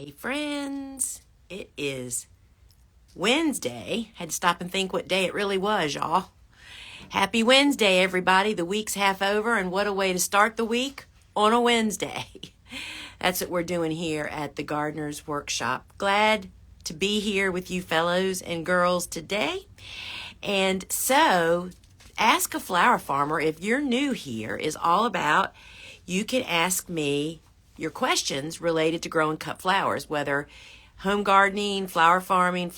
Hey friends, it is Wednesday. Had to stop and think what day it really was, y'all. Happy Wednesday, everybody. The week's half over, and what a way to start the week on a Wednesday. That's what we're doing here at the Gardener's Workshop. Glad to be here with you fellows and girls today. And so, Ask a Flower Farmer, if you're new here, is all about you can ask me your questions related to growing cut flowers, whether home gardening, flower farming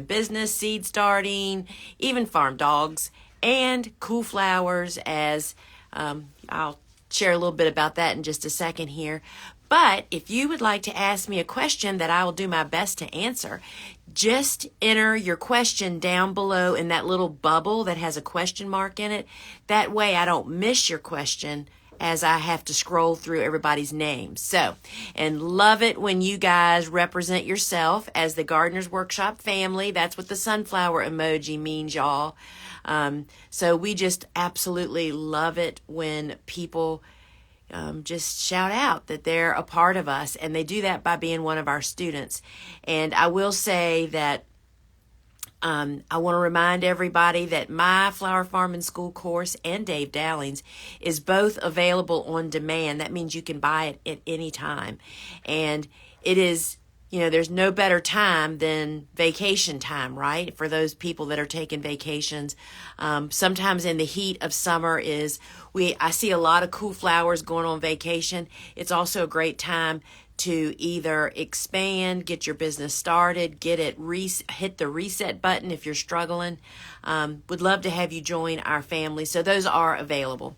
business, seed starting, even farm dogs, and cool flowers, as I'll share a little bit about that in just a second here. But if you would like to ask me a question that I will do my best to answer, just enter your question down below in that little bubble that has a question mark in it. That way I don't miss your question as I have to scroll through everybody's names. So, and love it when you guys represent yourself as the Gardener's Workshop family. That's what the sunflower emoji means, y'all. So we just absolutely love it when people just shout out that they're a part of us, and they do that by being one of our students. And I will say that I want to remind everybody that my Flower Farming School course and Dave Dowling's is both available on demand. That means you can buy it at any time. And it is, there's no better time than vacation time, right? For those people that are taking vacations. Sometimes in the heat of summer I see a lot of cool flowers going on vacation. It's also a great time to either expand, get your business started, hit the reset button if you're struggling. Would love to have you join our family. So those are available.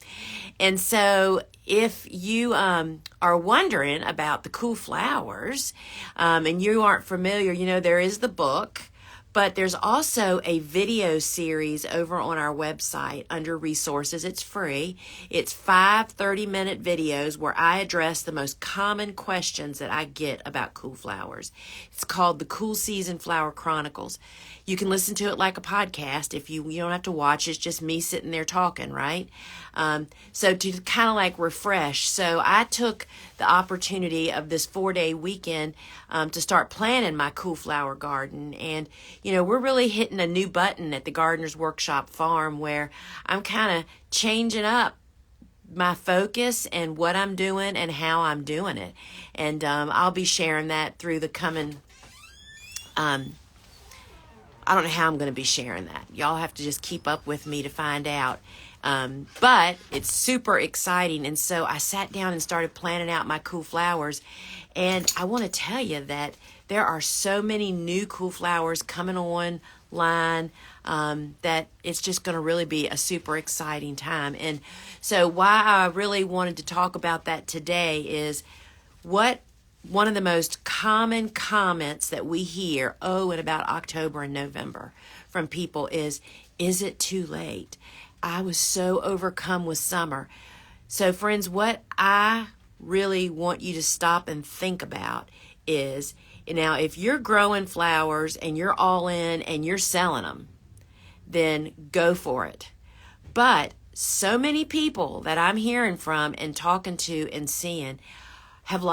And so if you are wondering about the cool flowers and you aren't familiar, there is the book. But there's also a video series over on our website under resources. It's free. It's 5 30-minute videos where I address the most common questions that I get about cool flowers. It's called the Cool Season Flower Chronicles. You can listen to it like a podcast. If you don't have to watch, it's just me sitting there talking, right? So to kind of like refresh. So I took the opportunity of this 4-day weekend to start planning my cool flower garden. And, we're really hitting a new button at the Gardener's Workshop Farm where I'm kind of changing up my focus and what I'm doing and how I'm doing it. And I'll be sharing that through the coming I don't know how I'm going to be sharing that. Y'all have to just keep up with me to find out. But it's super exciting. And so I sat down and started planning out my cool flowers. And I want to tell you that there are so many new cool flowers coming online that it's just going to really be a super exciting time. And so why I really wanted to talk about that today is one of the most common comments that we hear, in about October and November from people is it too late? I was so overcome with summer. So friends, what I really want you to stop and think about is, now if you're growing flowers and you're all in and you're selling them, then go for it. But so many people that I'm hearing from and talking to and seeing have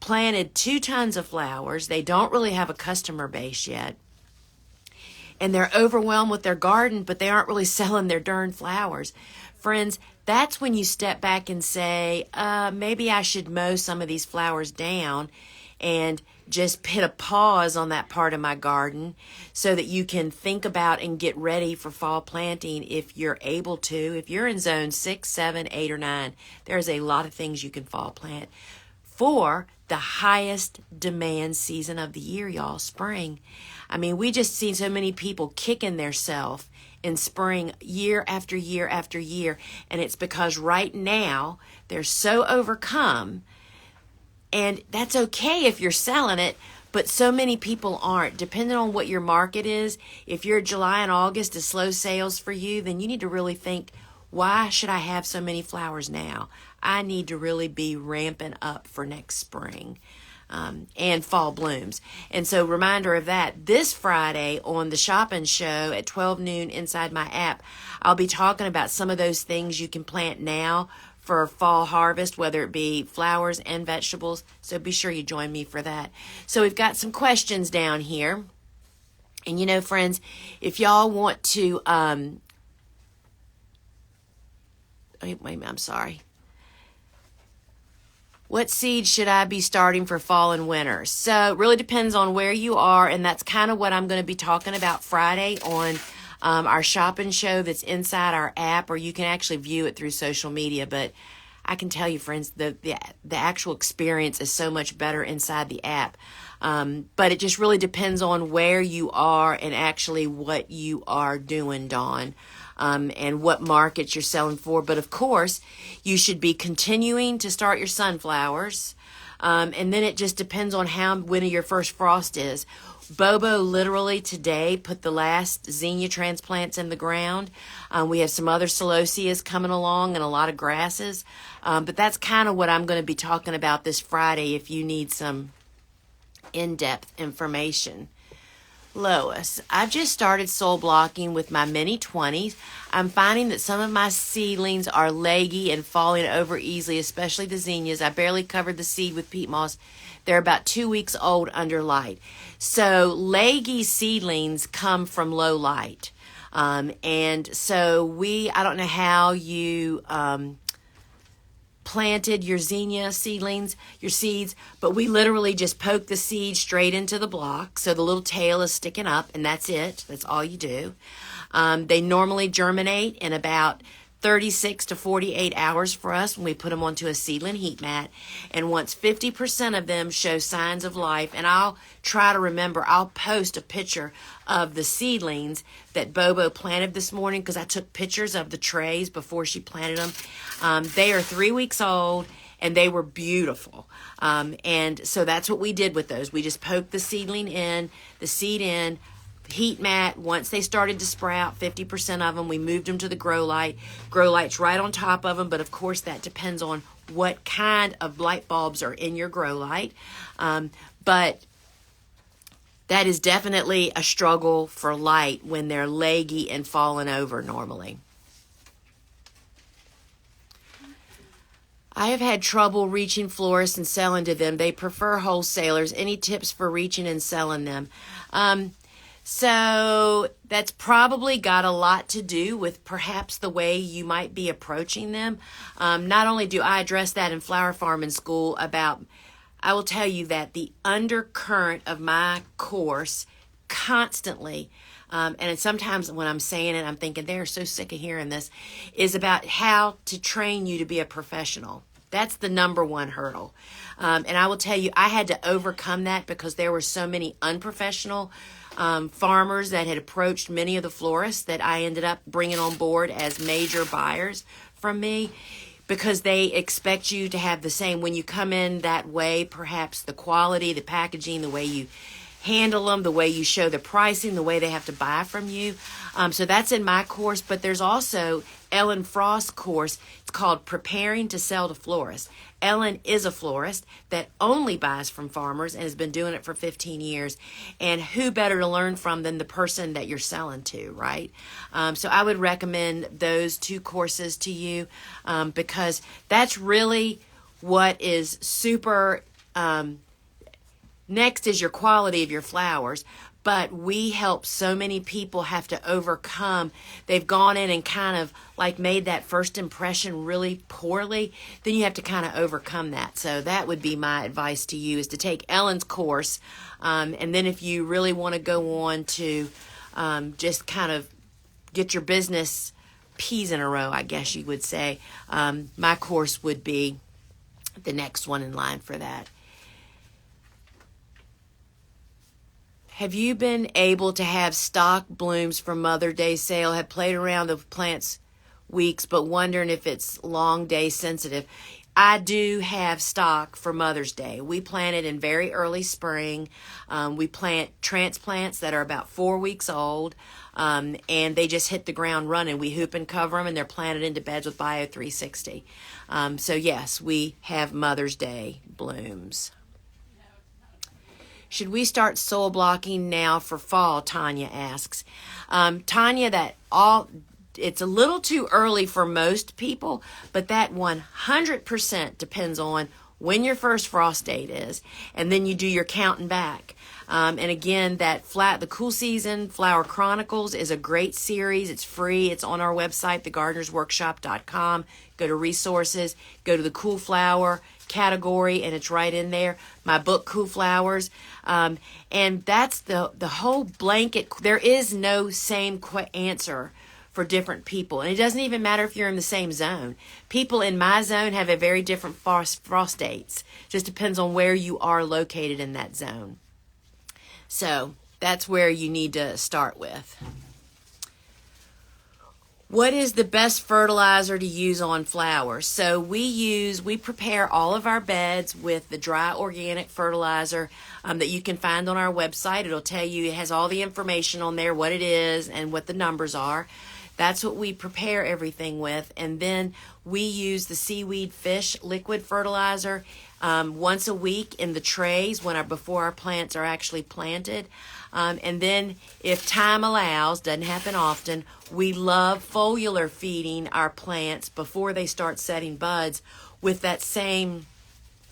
planted 2 tons of flowers. They don't really have a customer base yet. And they're overwhelmed with their garden, but they aren't really selling their darn flowers. Friends, that's when you step back and say, maybe I should mow some of these flowers down and just put a pause on that part of my garden so that you can think about and get ready for fall planting if you're able to. If you're in zone 6, 7, 8, or 9, there's a lot of things you can fall plant for the highest demand season of the year, y'all, spring. I mean, we just see so many people kicking theirself in spring year after year after year, and it's because right now they're so overcome, and that's okay if you're selling it, but so many people aren't. Depending on what your market is, if you're July and August is slow sales for you, then you need to really think, why should I have so many flowers now? I need to really be ramping up for next spring and fall blooms. And so reminder of that, this Friday on the shopping show at 12 noon inside my app, I'll be talking about some of those things you can plant now for fall harvest, whether it be flowers and vegetables. So be sure you join me for that. So we've got some questions down here. And you know, friends, if y'all want to, wait, I'm sorry. What seeds should I be starting for fall and winter? So it really depends on where you are, and that's kind of what I'm going to be talking about Friday on our shopping show that's inside our app, or you can actually view it through social media. But I can tell you, friends, the actual experience is so much better inside the app. But it just really depends on where you are and actually what you are doing, Dawn. And what markets you're selling for. But of course, you should be continuing to start your sunflowers. And then it just depends on when your first frost is. Bobo literally today put the last zinnia transplants in the ground. We have some other celosias coming along and a lot of grasses. But that's kind of what I'm going to be talking about this Friday if you need some in-depth information. Lois, I've just started soil blocking with my mini 20s. I'm finding that some of my seedlings are leggy and falling over easily, especially the zinnias. I barely covered the seed with peat moss. They're about 2 weeks old under light. So leggy seedlings come from low light. And so I don't know how you planted your zinnia seedlings, your seeds, but we literally just poke the seed straight into the block. So the little tail is sticking up, and that's it. That's all you do. They normally germinate in about 36 to 48 hours for us when we put them onto a seedling heat mat. And once 50% of them show signs of life, and I'll try to remember, I'll post a picture of the seedlings that Bobo planted this morning because I took pictures of the trays before she planted them. They are 3 weeks old and they were beautiful. And so that's what we did with those. We just poked the seed in, heat mat. Once they started to sprout, 50% of them, we moved them to the grow light. Grow light's right on top of them, but of course that depends on what kind of light bulbs are in your grow light. But that is definitely a struggle for light when they're leggy and falling over normally. I have had trouble reaching florists and selling to them. They prefer wholesalers. Any tips for reaching and selling them? So that's probably got a lot to do with perhaps the way you might be approaching them. Not only do I address that in flower farming school I will tell you that the undercurrent of my course constantly, and sometimes when I'm saying it, I'm thinking they're so sick of hearing this, is about how to train you to be a professional. That's the number one hurdle. And I will tell you, I had to overcome that because there were so many unprofessional farmers that had approached many of the florists that I ended up bringing on board as major buyers from me, because they expect you to have the same, when you come in that way, perhaps the quality, the packaging, the way you handle them, the way you show the pricing, the way they have to buy from you. So that's in my course, but there's also Ellen Frost's course. It's called Preparing to Sell to Florists. Ellen is a florist that only buys from farmers and has been doing it for 15 years. And who better to learn from than the person that you're selling to, right? So I would recommend those two courses to you because that's really what is super. Next is your quality of your flowers. But we help so many people have to overcome. They've gone in and kind of like made that first impression really poorly. Then you have to kind of overcome that. So that would be my advice to you, is to take Ellen's course. And then if you really want to go on to just kind of get your business peas in a row, I guess you would say, my course would be the next one in line for that. Have you been able to have stock blooms for Mother's Day sale? Have played around with plants weeks, but wondering if it's long day sensitive. I do have stock for Mother's Day. We plant it in very early spring. We plant transplants that are about 4 weeks old, and they just hit the ground running. We hoop and cover them, and they're planted into beds with Bio 360. So yes, we have Mother's Day blooms. Should we start soil blocking now for fall? Tanya asks. Tanya, it's a little too early for most people, but that 100% depends on when your first frost date is, and then you do your counting back. And again, the Cool Season Flower Chronicles is a great series. It's free. It's on our website, thegardenersworkshop.com. Go to resources, go to the Cool Flower category, and it's right in there. My book, Cool Flowers. And that's the whole blanket. There is no same answer for different people. And it doesn't even matter if you're in the same zone. People in my zone have a very different frost dates. Just depends on where you are located in that zone. So that's where you need to start with. What is the best fertilizer to use on flowers? So we prepare all of our beds with the dry organic fertilizer that you can find on our website. It'll tell you, it has all the information on there, what it is and what the numbers are. That's what we prepare everything with. And then we use the seaweed fish liquid fertilizer once a week in the trays before our plants are actually planted. And then if time allows, doesn't happen often, we love foliar feeding our plants before they start setting buds with that same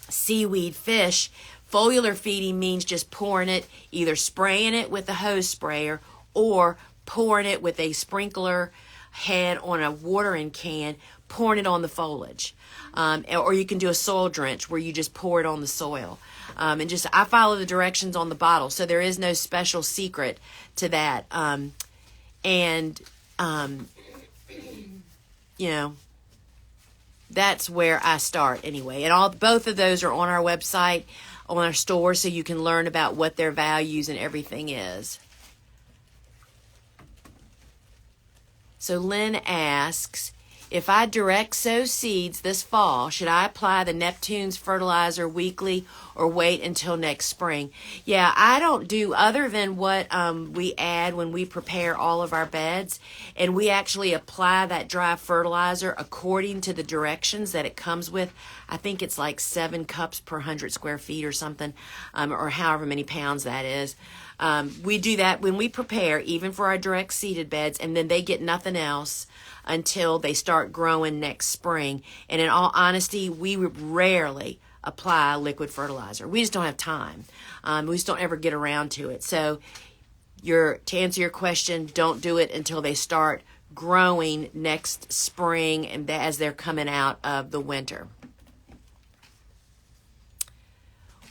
seaweed fish. Foliar feeding means just pouring it, either spraying it with a hose sprayer or pouring it with a sprinkler head on a watering can, pouring it on the foliage. Or you can do a soil drench where you just pour it on the soil. I follow the directions on the bottle, so there is no special secret to that. That's where I start anyway. And both of those are on our website, on our store, so you can learn about what their values and everything is. So Lynn asks, if I direct sow seeds this fall, should I apply the Neptune's fertilizer weekly or wait until next spring? Yeah, I don't do other than what we add when we prepare all of our beds. And we actually apply that dry fertilizer according to the directions that it comes with. I think it's like 7 cups per 100 square feet or something, or however many pounds that is. We do that when we prepare, even for our direct seeded beds, and then they get nothing else until they start growing next spring. And in all honesty, we rarely apply liquid fertilizer. We just don't have time. We just don't ever get around to it. So to answer your question, don't do it until they start growing next spring and as they're coming out of the winter.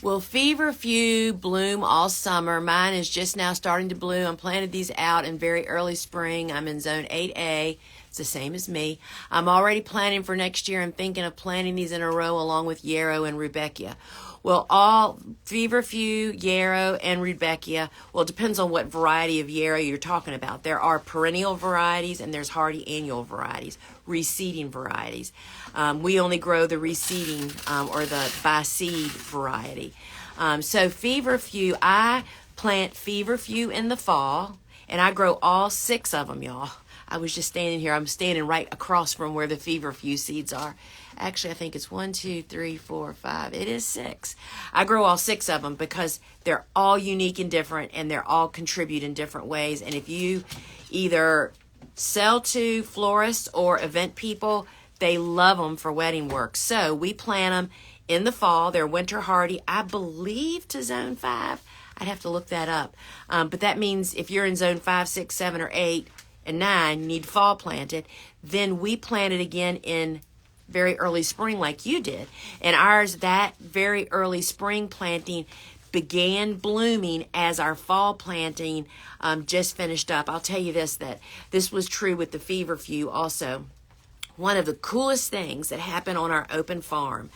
Will feverfew bloom all summer? Mine is just now starting to bloom. I planted these out in very early spring. I'm in zone 8A. It's the same as me. I'm already planning for next year. I'm thinking of planting these in a row along with yarrow and rudbeckia. Well, all feverfew, yarrow, and rudbeckia, well, it depends on what variety of yarrow you're talking about. There are perennial varieties and there's hardy annual varieties, reseeding varieties. We only grow the reseeding or the by seed variety. So feverfew, I plant feverfew in the fall, and I grow all 6 of them, y'all. I was just standing here. I'm standing right across from where the feverfew seeds are. Actually, I think it's 1, 2, 3, 4, 5. It is 6. I grow all 6 of them because they're all unique and different, and they're all contribute in different ways. And if you either sell to florists or event people, they love them for wedding work. So we plant them in the fall. They're winter hardy, I believe, to zone 5. I'd have to look that up. But that means if you're in zone 5, 6, 7, or 8, and 9, you need fall planted. Then we plant it again in very early spring like you did. And ours, that very early spring planting began blooming as our fall planting just finished up. I'll tell you that this was true with the feverfew also. One of the coolest things that happened on our open farm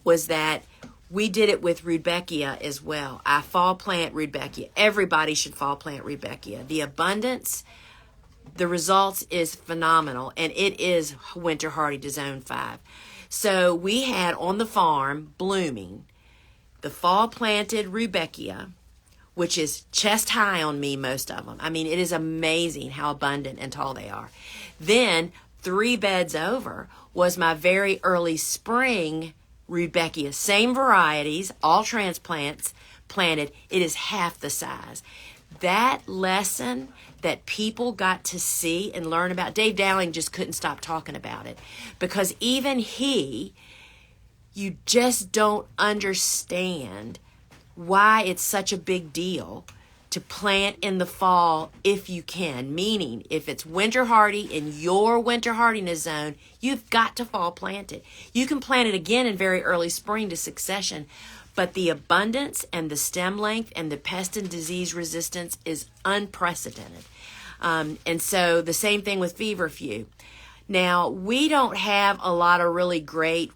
was that we did it with rudbeckia as well. I fall plant rudbeckia. Everybody should fall plant rudbeckia. The abundance, the results is phenomenal, and it is winter hardy to zone 5. So we had on the farm blooming the fall planted rudbeckia, which is chest high on me, most of them. I mean, it is amazing how abundant and tall they are. Then 3 beds over was my very early spring rudbeckia. Same varieties, all transplants planted. It is half the size. that lesson that people got to see and learn about, Dave Dowling just couldn't stop talking about it, because even you just don't understand why it's such a big deal to plant in the fall if you can. Meaning, if it's winter hardy in your winter hardiness zone, you've got to fall plant it. You can plant it again in very early spring to succession, but the abundance and the stem length and the pest and disease resistance is unprecedented. And so the same thing with feverfew. Now, we don't have a lot of really great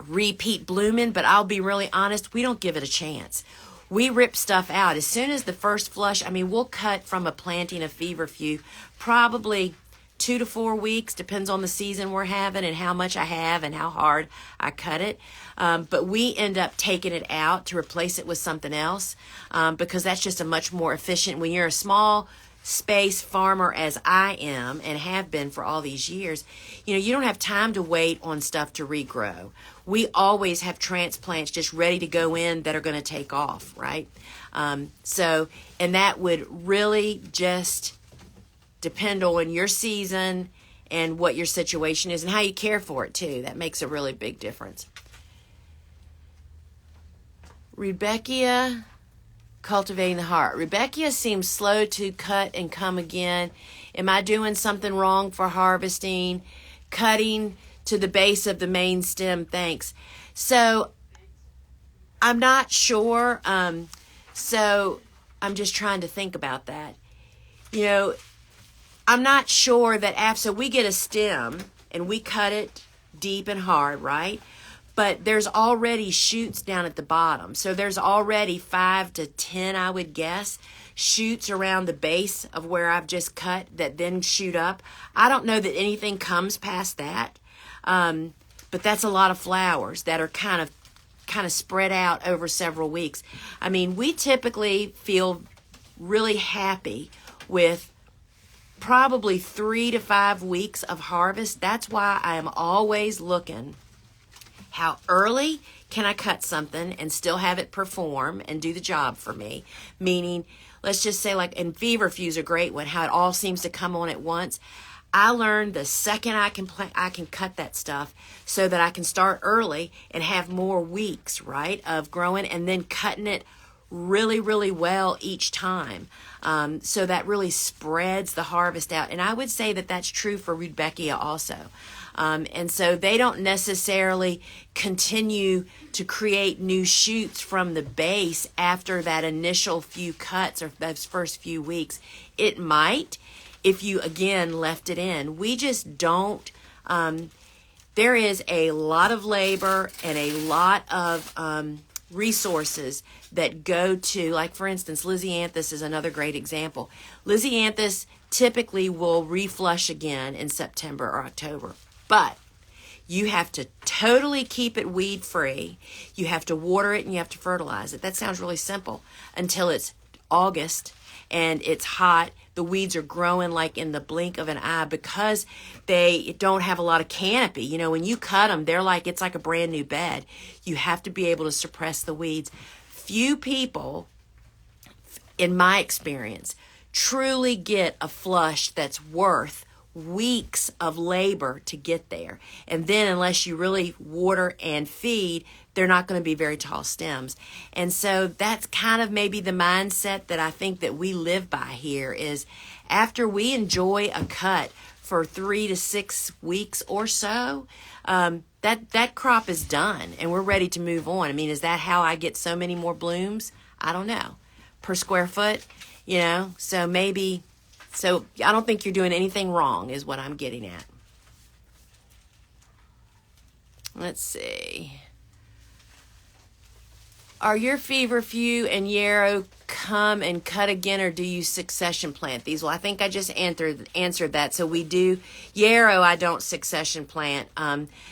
repeat blooming, but I'll be really honest, we don't give it a chance. We rip stuff out. As soon as the first flush, I mean, we'll cut from a planting of feverfew probably 2 to 4 weeks, depends on the season we're having and how much I have and how hard I cut it. But we end up taking it out to replace it with something else, because that's just a much more efficient, when you're a small space farmer as I am and have been for all these years, you don't have time to wait on stuff to regrow. We always have transplants just ready to go in that are going to take off, right? And that would really just depend on your season and what your situation is and how you care for it too. That makes a really big difference. Rebecca, cultivating the heart. Rebecca seems slow to cut and come again. Am I doing something wrong for harvesting? Cutting to the base of the main stem, thanks. So I'm not sure. So I'm just trying to think about that. I'm not sure that after we get a stem and we cut it deep and hard, right? But there's already shoots down at the bottom. So there's already 5 to 10, I would guess, shoots around the base of where I've just cut that then shoot up. I don't know that anything comes past that. But that's a lot of flowers that are kind of spread out over several weeks. I mean, we typically feel really happy with probably 3 to 5 weeks of harvest. That's why I am always looking how early can I cut something and still have it perform and do the job for me. Meaning, let's just say and feverfew's a great one, how it all seems to come on at once. I learned the second I can cut that stuff so that I can start early and have more weeks, right, of growing and then cutting it really, really well each time. So that really spreads the harvest out. And I would say that that's true for Rudbeckia also. And so they don't necessarily continue to create new shoots from the base after that initial few cuts or those first few weeks. It might, if you, again, left it in. We just don't. There is a lot of labor and a lot of resources that go to, like, for instance, Lisianthus is another great example. Lisianthus typically will reflush again in September or October, but you have to totally keep it weed free. You have to water it and you have to fertilize it. That sounds really simple until it's August and it's hot. The weeds are growing like in the blink of an eye because they don't have a lot of canopy. When you cut them, it's like a brand new bed. You have to be able to suppress the weeds. Few people, in my experience, truly get a flush that's worth weeks of labor to get there. And then unless you really water and feed, they're not going to be very tall stems. And so that's kind of maybe the mindset that I think that we live by here is after we enjoy a cut for 3 to 6 weeks or so, that crop is done and we're ready to move on. I mean, is that how I get so many more blooms? I don't know. Per square foot, so maybe. So I don't think you're doing anything wrong is what I'm getting at. Let's see. Are your feverfew and yarrow come and cut again, or do you succession plant these? Well, I think I just answered that. So we do yarrow. I don't succession plant.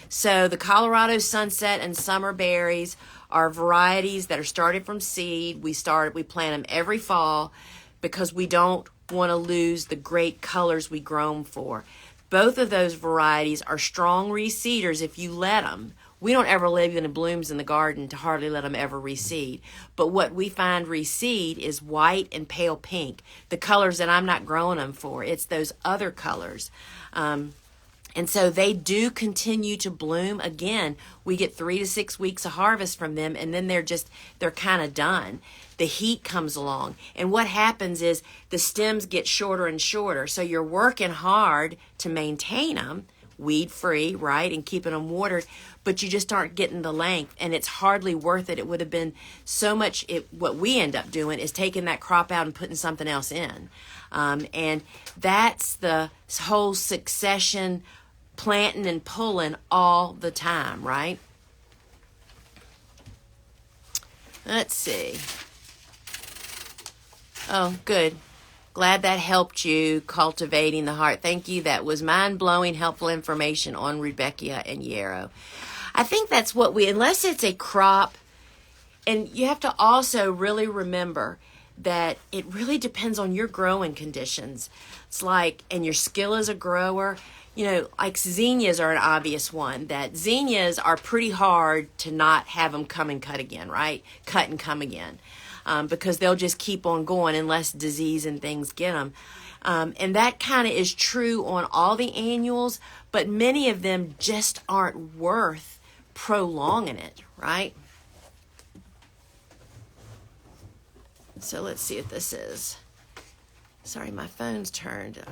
So the Colorado Sunset and Summer Berries are varieties that are started from seed. We plant them every fall because we don't want to lose the great colors we grow them for. Both of those varieties are strong reseeders if you let them. we don't ever leave any blooms in the garden to hardly let them ever reseed. But what we find reseed is white and pale pink, the colors that I'm not growing them for. It's those other colors. And so they do continue to bloom. Again, we get 3 to 6 weeks of harvest from them, and then they're kind of done. The heat comes along, and what happens is the stems get shorter and shorter. So you're working hard to maintain them, weed-free, right, and keeping them watered, but you just aren't getting the length, and it's hardly worth it. It would have been so much. What we end up doing is taking that crop out and putting something else in. And that's the whole succession planting and pulling all the time, right? Let's see. Oh, good. Glad that helped you cultivating the heart. Thank you. That was mind-blowing, helpful information on Rudbeckia and yarrow. I think that's what unless it's a crop, and you have to also really remember that it really depends on your growing conditions. It's like, and your skill as a grower. You know, like zinnias are an obvious one. That zinnias are pretty hard to not have them come and cut again, right? Cut and come again. Because they'll just keep on going unless disease and things get them. And that kind of is true on all the annuals, but many of them just aren't worth prolonging it, right? So let's see what this is. Sorry, my phone's turned.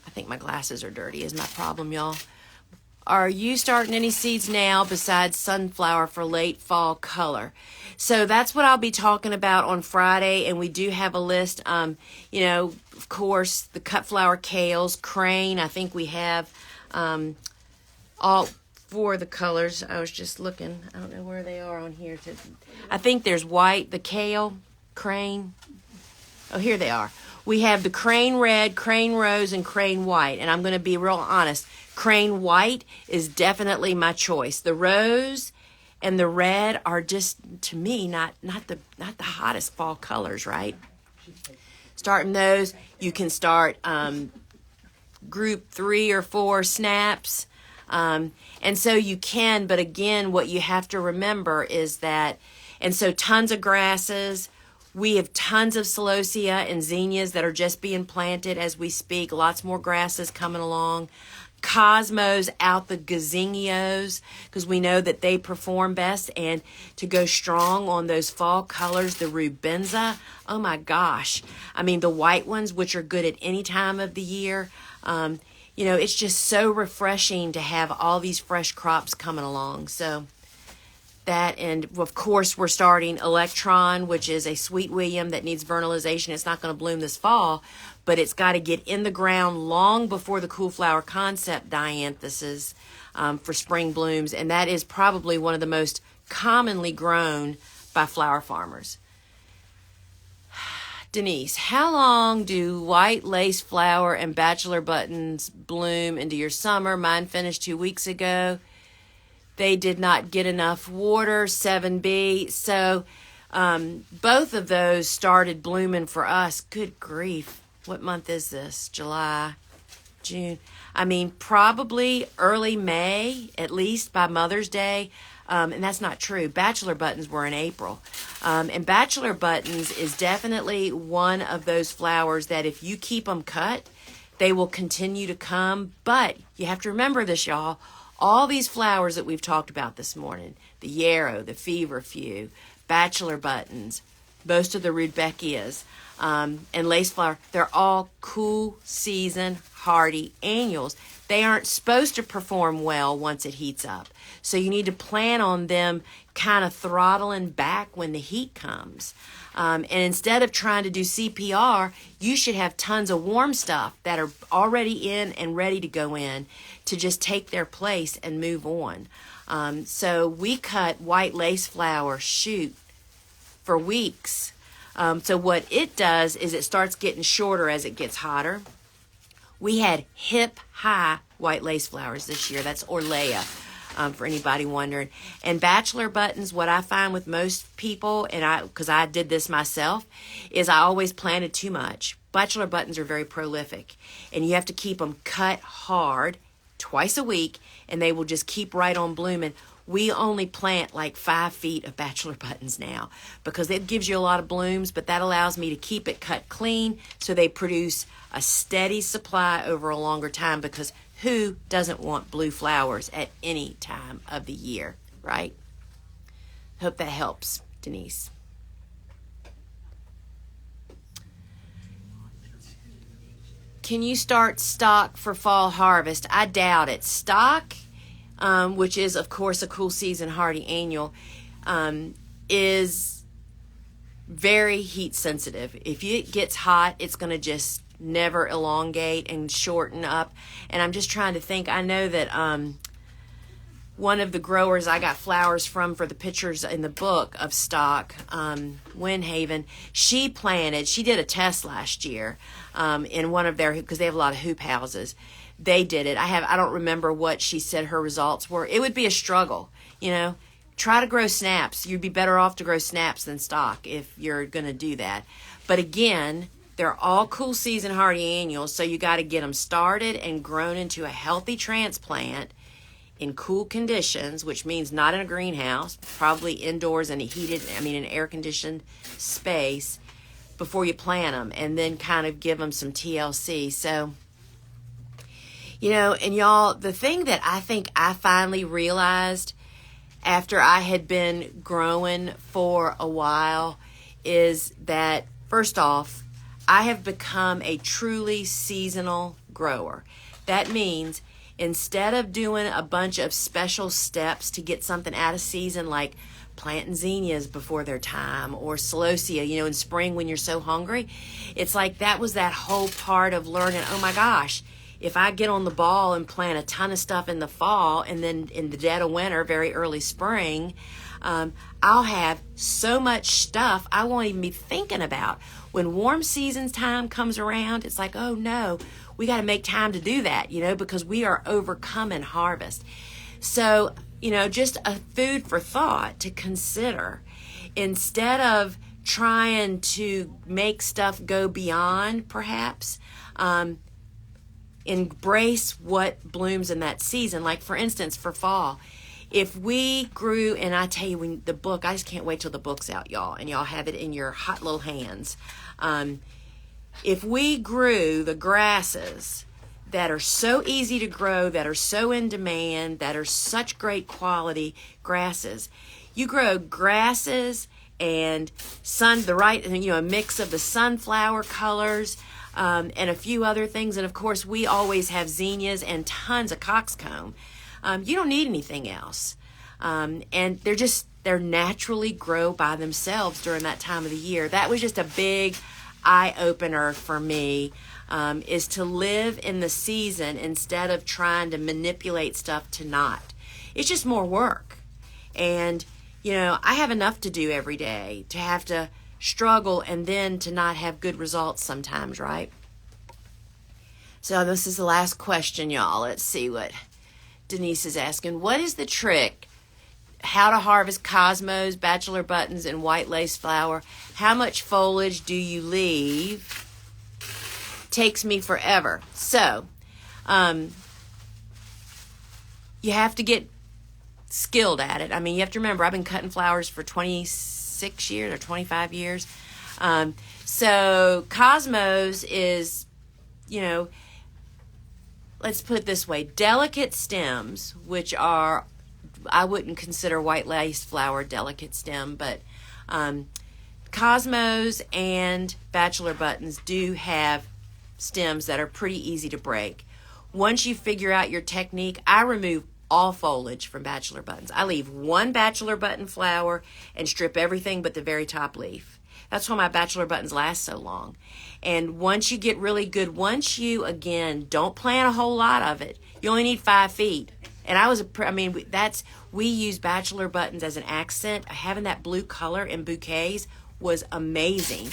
I think my glasses are dirty is my problem, y'all. Are you starting any seeds now besides sunflower for late fall color? So that's what I'll be talking about on Friday, and we do have a list. You know, of course, the cut flower kales, crane. I think we have all 4 of the colors. I was just looking. I don't know where they are on here. I think there's white, the kale, crane. Oh, here they are. We have the crane red, crane rose, and crane white. And I'm going to be real honest. Crane white is definitely my choice. The rose and the red are just, to me, not the hottest fall colors, right? Starting those, you can start group 3 or 4 snaps. And so you can, but again, what you have to remember is that, and so tons of grasses. We have tons of celosia and zinnias that are just being planted as we speak. Lots more grasses coming along. Cosmos out the gazinios because we know that they perform best. And to go strong on those fall colors, the rubenza, oh my gosh. I mean, the white ones, which are good at any time of the year. You know, it's just so refreshing to have all these fresh crops coming along. So that, and of course we're starting Electron, which is a sweet William that needs vernalization. It's not going to bloom this fall, but it's got to get in the ground long before the Cool Flower Concept dianthesis for spring blooms, and that is probably one of the most commonly grown by flower farmers. Denise, how long do white lace flower and bachelor buttons bloom into your summer? Mine finished 2 weeks ago. They did not get enough water, 7B. So both of those started blooming for us. Good grief. What month is this? July, June. I mean, probably early May, at least by Mother's Day. And that's not true. Bachelor buttons were in April. And bachelor buttons is definitely one of those flowers that if you keep them cut, they will continue to come. But you have to remember this, y'all. All these flowers that we've talked about this morning, the yarrow, the feverfew, bachelor buttons, most of the rudbeckias, and lace flower, they're all cool season hardy annuals. They aren't supposed to perform well once it heats up. So you need to plan on them kind of throttling back when the heat comes. And instead of trying to do CPR, you should have tons of warm stuff that are already in and ready to go in to just take their place and move on. So we cut white lace flower shoot for weeks. So what it does is it starts getting shorter as it gets hotter. We had hip-high white lace flowers this year. That's Orlea, for anybody wondering. And bachelor buttons, what I find with most people, and because I did this myself, is I always planted too much. Bachelor buttons are very prolific, and you have to keep them cut hard twice a week, and they will just keep right on blooming. We only plant like 5 feet of bachelor buttons now because it gives you a lot of blooms, but that allows me to keep it cut clean so they produce a steady supply over a longer time, because who doesn't want blue flowers at any time of the year, right? Hope that helps, Denise. Can you start stock for fall harvest? I doubt it. Stock, which is, of course, a cool season hardy annual, is very heat sensitive. If it gets hot, it's going to just never elongate and shorten up. And I'm just trying to think. I know that one of the growers I got flowers from for the pictures in the book of stock, Windhaven, she did a test last year in one of their, because they have a lot of hoop houses. They did it. I don't remember what she said her results were. It would be a struggle, Try to grow snaps. You'd be better off to grow snaps than stock if you're going to do that. But again, they're all cool season hardy annuals, so you got to get them started and grown into a healthy transplant in cool conditions, which means not in a greenhouse, probably indoors in an air-conditioned space before you plant them, and then kind of give them some TLC. So, and y'all, the thing that I think I finally realized after I had been growing for a while is that, first off, I have become a truly seasonal grower. That means instead of doing a bunch of special steps to get something out of season, like planting zinnias before their time or celosia, in spring when you're so hungry, it's like that was that whole part of learning, oh my gosh, if I get on the ball and plant a ton of stuff in the fall and then in the dead of winter, very early spring, I'll have so much stuff I won't even be thinking about. When warm seasons time comes around, it's like, oh no, we got to make time to do that, because we are overcoming harvest. So, just a food for thought to consider. Instead of trying to make stuff go beyond, perhaps, embrace what blooms in that season. Like, for instance, for fall, if we grew, and I tell you, when the book, I just can't wait till the book's out, y'all, and y'all have it in your hot little hands. If we grew the grasses that are so easy to grow, that are so in demand, that are such great quality grasses, you grow grasses and a mix of the sunflower colors, and a few other things. And of course, we always have zinnias and tons of coxcomb. You don't need anything else. And they're naturally grow by themselves during that time of the year. That was just a big eye-opener for me, is to live in the season instead of trying to manipulate stuff to not. It's just more work. And, I have enough to do every day to have to struggle and then to not have good results sometimes, right? So this is the last question, y'all. Let's see what Denise is asking. What is the trick? How to harvest cosmos, bachelor buttons, and white lace flower? How much foliage do you leave? Takes me forever. So, you have to get skilled at it. You have to remember, I've been cutting flowers for 26 years or 25 years. So cosmos is, let's put it this way, delicate stems, which are, I wouldn't consider white lace flower delicate stem, but cosmos and bachelor buttons do have stems that are pretty easy to break. Once you figure out your technique, I remove all foliage from bachelor buttons. I leave one bachelor button flower and strip everything but the very top leaf. That's why my bachelor buttons last so long. And once you get really good, again, don't plant a whole lot of it. You only need 5 feet. And we use bachelor buttons as an accent. Having that blue color in bouquets was amazing.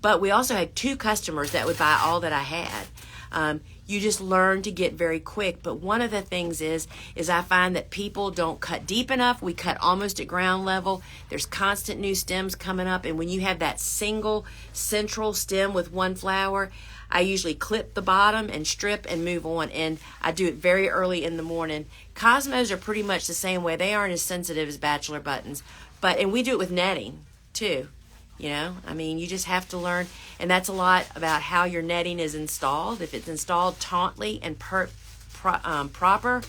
But we also had 2 customers that would buy all that I had. You just learn to get very quick. But one of the things is I find that people don't cut deep enough. We cut almost at ground level. There's constant new stems coming up. And when you have that single central stem with one flower, I usually clip the bottom and strip and move on. And I do it very early in the morning. Cosmos are pretty much the same way. They aren't as sensitive as bachelor buttons. And we do it with netting too. You know, I mean, you just have to learn, and that's a lot about how your netting is installed. If it's installed tautly and proper,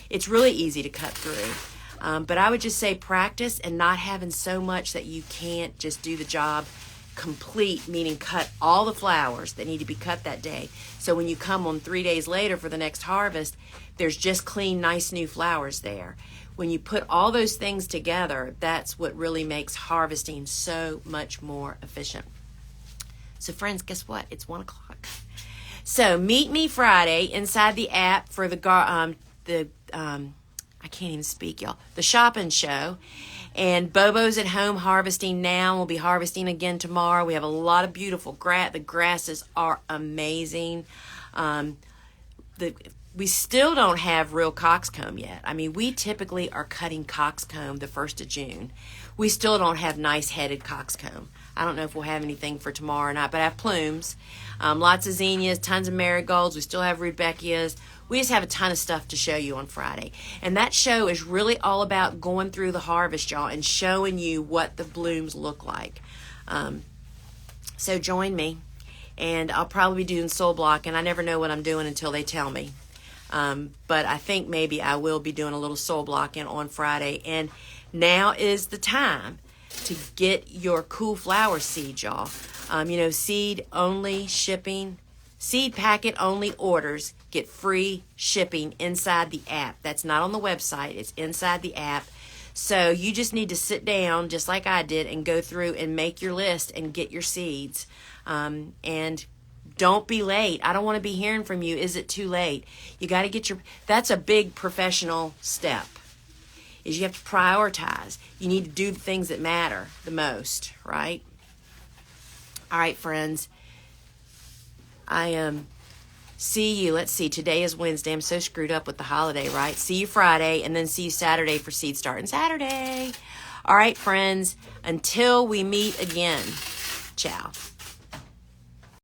it's really easy to cut through. But I would just say practice and not having so much that you can't just do the job complete, meaning cut all the flowers that need to be cut that day. So when you come on 3 days later for the next harvest, there's just clean, nice new flowers there. When you put all those things together, that's what really makes harvesting so much more efficient. So friends, guess what? It's 1 o'clock. So meet me Friday inside the app for I can't even speak, y'all. The shopping show. And Bobo's at home harvesting now. We'll be harvesting again tomorrow. We have a lot of beautiful grass. The grasses are amazing. We still don't have real coxcomb yet. I mean, we typically are cutting coxcomb the 1st of June. We still don't have nice-headed coxcomb. I don't know if we'll have anything for tomorrow or not, but I have plumes. Lots of zinnias, tons of marigolds. We still have rudbeckias. We just have a ton of stuff to show you on Friday. And that show is really all about going through the harvest, y'all, and showing you what the blooms look like. So join me. And I'll probably be doing soul block, and I never know what I'm doing until they tell me. But I think maybe I will be doing a little soul blocking on Friday. And now is the time to get your cool flower seed, y'all. Seed only shipping, seed packet only orders get free shipping inside the app. That's not on the website. It's inside the app. So you just need to sit down just like I did and go through and make your list and get your seeds. And don't be late. I don't want to be hearing from you. Is it too late? You got to get that's a big professional step, is you have to prioritize. You need to do the things that matter the most, right? All right, friends. See you. Let's see. Today is Wednesday. I'm so screwed up with the holiday, right? See you Friday, and then see you Saturday for Seed Starting Saturday. All right, friends. Until we meet again. Ciao.